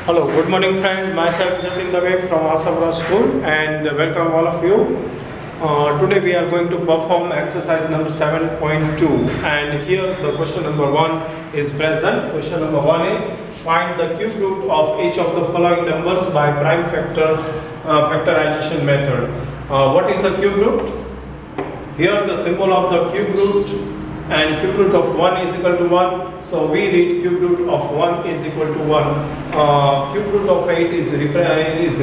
Hello, good morning friends. Myself Jatin Dave from Asamra School and welcome all of you. Today we are going to perform exercise number 7.2 and here the question number 1 is present. Question number 1 is find the cube root of each of the following numbers by prime factorization method. What is a cube root? Here the symbol of the cube root and cube root of 1 is equal to 1. So we read cube root of 1 is equal to 1. Cube root of 8 is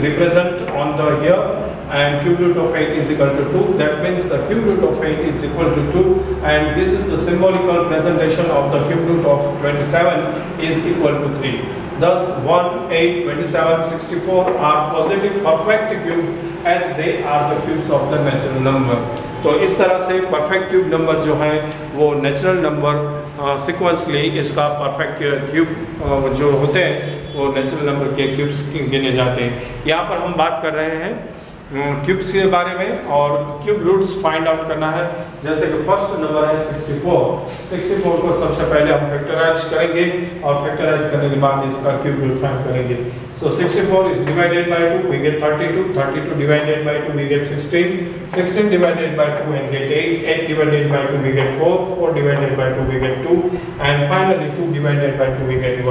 represent on the here and cube root of 8 is equal to 2. That means the cube root of 8 is equal to 2 and this is the symbolical presentation of the cube root of 27 is equal to 3. Thus 1, 8, 27, 64 are positive perfect cubes as they are the cubes of the natural number. तो इस तरह से perfect cube number जो है वो natural number sequentially इसका perfect cube जो होते हैं वो नेचुरल नंबर के क्यूब्स गिने जाते हैं। यहाँ पर हम बात कर रहे हैं क्यूब्स के बारे में और क्यूब रूट्स फाइंड आउट करना है। जैसे कि फर्स्ट नंबर है 64 को सबसे पहले हम फैक्टराइज करेंगे और फैक्टराइज करने के बाद इसका क्यूब रूट फाइंड करेंगे। So 64 is divided by 2, we get 32 divided by 2, we get 16 divided by 2 and get 8 divided by 2, we get 4 divided by 2, we get 2 and finally 2 divided by 2, we get 1.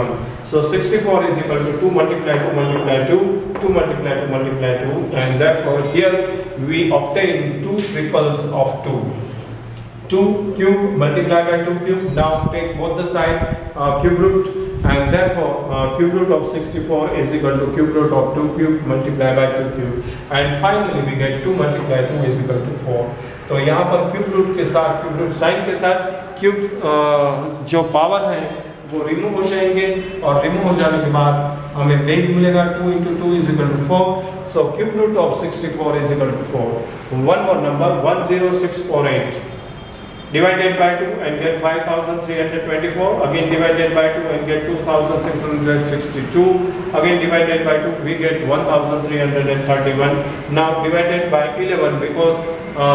So 64 is equal to 2 multiply 2 multiply 2, 2 multiply 2 multiply 2 and therefore here we obtain 2 triples of 2. 2 cube multiplied by 2 cube. Now take both the side cube root and therefore cube root of 64 is equal to cube root of 2 cube multiplied by 2 cube and finally we get 2 multiplied 2 is equal to 4. तो यहाँ पर cube root के साथ cube root sine के साथ cube जो power है वो रिमूव हो जाएंगे और रिमूव हो जाने के बाद हमें बेस मिलेगा 2 into 2 is equal to 4. So cube root of 64 is equal to 4. One more number 10648. Divided by 2 and get 5324, again divided by 2 and get 2662, again divided by 2 we get 1331. Now divided by 11 because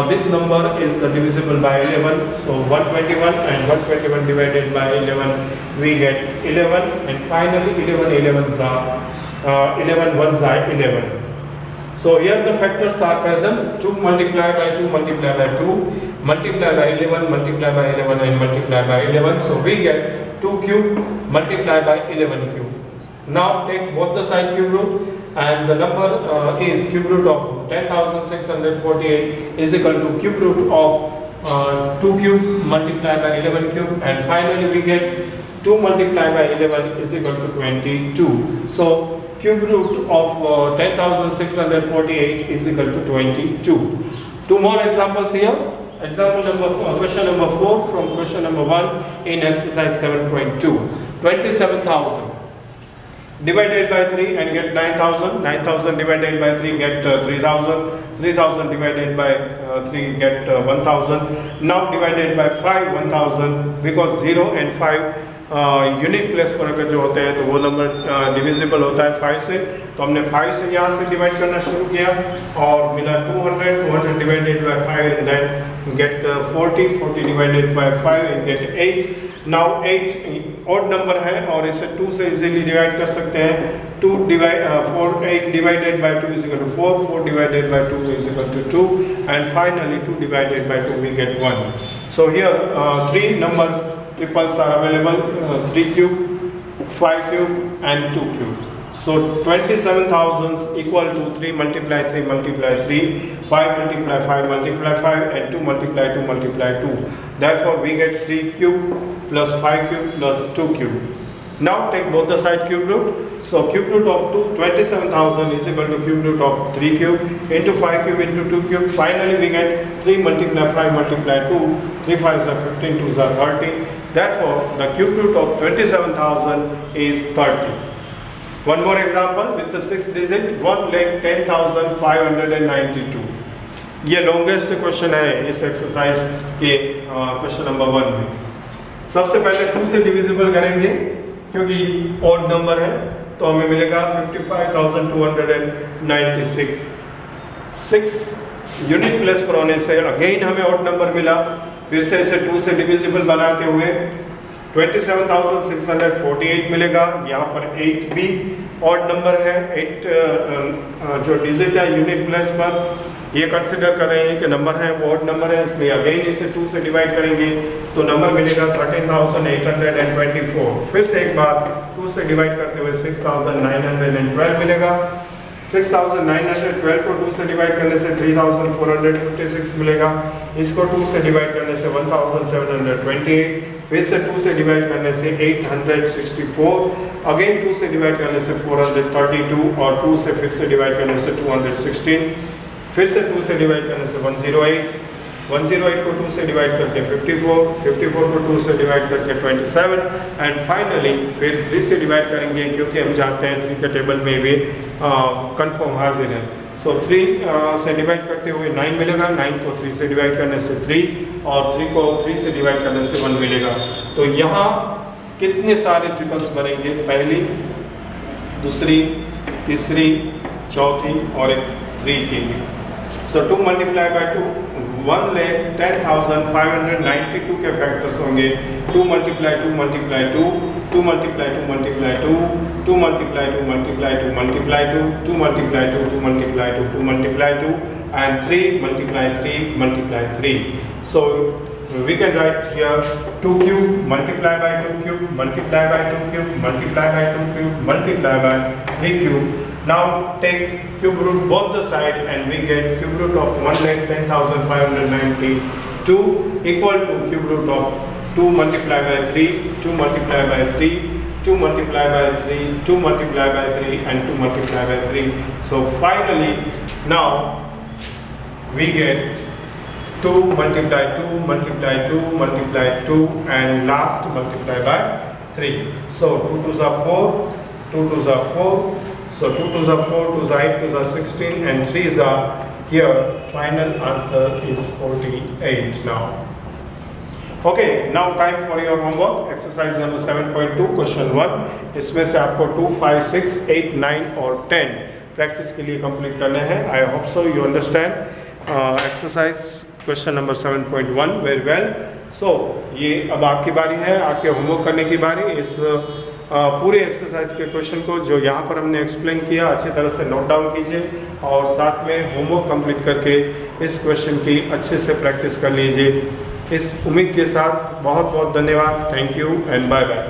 this number is the divisible by 11, so 121 and 121 divided by 11 we get 11 and finally 11 ones are 11. So here the factors are present 2 multiplied by 2 multiplied by 2 multiplied by 11 multiplied by 11 and multiplied by 11. So we get 2 cube multiplied by 11 cube. Now take both the side cube root and the number is cube root of 10,648 is equal to cube root of 2 cube multiplied by 11 cube and finally we get 2 multiplied by 11 is equal to 22. So cube root of 10,648 is equal to 22. Two more examples here. Example number question number 4 from question number 1 in exercise 7.2. 27,000 divided by 3 and get 9,000. 9,000 divided by 3 get 3,000. 3,000 divided by 3 get 1,000. Now divided by 5 1,000 because 0 and 5 unit place पर अगर जो होते हैं तो वो number divisible होता है 5 से, तो हमने 5 से यहाँ से डिवाइड करना शुरू किया और मिला 200 divided by 5 and then get 40 divided by 5 and get 8. Now 8 odd number है और इसे 2 से इजीली डिवाइड कर सकते हैं. 8 divided by 2 is equal to 4 divided by 2 is equal to 2 and finally 2 divided by 2 we get 1. So here 3 numbers triples are available 3 cube, 5 cube and 2 cube. So 27,000 equal to 3 multiply 3 multiply 3, 5 multiply 5 multiply 5 and 2 multiply 2 multiply 2. Therefore we get 3 cube plus 5 cube plus 2 cube. Now take both the side cube root. So cube root of 27,000 is equal to cube root of 3 cube into 5 cube into 2 cube. Finally we get 3 multiply 5 multiply 2, 3 5s are 15, 2s are 30. Therefore the cube root of 27,000 is 30. One more example with the 6 digit 1,10,592. ये longest question है इस exercise के question number 1 में. सबसे पहले 2 से divisible करेंगे क्योंकि odd number है तो हमें मिलेगा 55,296. 6 यूनिट प्लेस पर होने से अगेन हमें odd number मिला. फिर से इसे 2 से डिविजिबल बनाते हुए 27,648 मिलेगा. यहाँ पर 8 भी ऑड नंबर है 8 जो डिजिट है यूनिट प्लेस पर ये कंसिडर कर रहे हैं कि नंबर है वो ऑड नंबर है, इसलिए अगेन इसे 2 से डिवाइड करेंगे तो नंबर मिलेगा 13,824। फिर से एक बार 2 से डिवाइड करते हुए 6,912 मिलेगा। 6,912 को 2 से डिवाइड करने से 3,456 मिलेगा। इसको 2 से डिवाइड करने से 1,728, फिर से 2 से डिवाइड करने से 864, अगेन 2 से डिवाइड करने से 432 और 2 से फिर से डिवाइड करने से 216, फिर से 2 से डिवाइड करने से 108, 108 को 2 से डिवाइड करके 54, 54 को 2 से डिवाइड करके 27 एंड फाइनली फिर 3 से डिवाइड करेंगे क्योंकि हम जानते हैं 3 के टेबल में भी कंफर्म हाजिर है। सो 3 से डिवाइड करते हुए 9 मिलेगा, 9 को 3 से डिवाइड करने से 3 और 3 को 3 से डिवाइड करने से 1 मिलेगा। तो यहाँ कितने सारे ट्रिपल्स बनेंगे, पहली, दूसरी, तीसरी, चौथी और एक 3 की। सो 2 मल्टीप्लाई बाय 2 1,10,592 के फैक्टर्स होंगे। 2 multiply 2 multiply 2, 2 multiply 2 multiply 2, 2 multiply 2 multiply 2 multiply 2, 2 multiply 2 2 multiply 2 2 multiply 2 and 3 multiply 3 multiply 3. So we can write here 2 cube multiply by 2 cube multiply by 2 cube multiply by 2 cube multiply by 3 cube. Now take cube root both the side and we get cube root of 1,10,592 equal to cube root of 2 multiply by 3, 2 multiply by 3, 2 multiply by 3, 2 multiply by 3 and 2 multiply by 3. So finally now we get 2 multiply 2 multiply 2 multiply 2 and last multiply by 3. So 2 2s are 4, 2 2s are 4. So 2 2s are 4, 2s are 8, 2s are 16 and 3s are here. Final answer is 48 now. Okay, now time for your homework. Exercise number 7.2 question 1. इसमें से आपको 2, 5, 6, 8, 9 और 10 practice के लिए complete करने हैं. I hope so you understand exercise question number 7.1 very well. So ये अब आपकी बारी है, आपके होमवर्क करने की बारी. इस पूरे एक्सरसाइज के क्वेश्चन को जो यहाँ पर हमने एक्सप्लेन किया अच्छी तरह से नोट डाउन कीजिए और साथ में होमवर्क कंप्लीट करके इस क्वेश्चन की अच्छे से प्रैक्टिस कर लीजिए. इस उम्मीद के साथ बहुत बहुत धन्यवाद. Thank you and bye bye.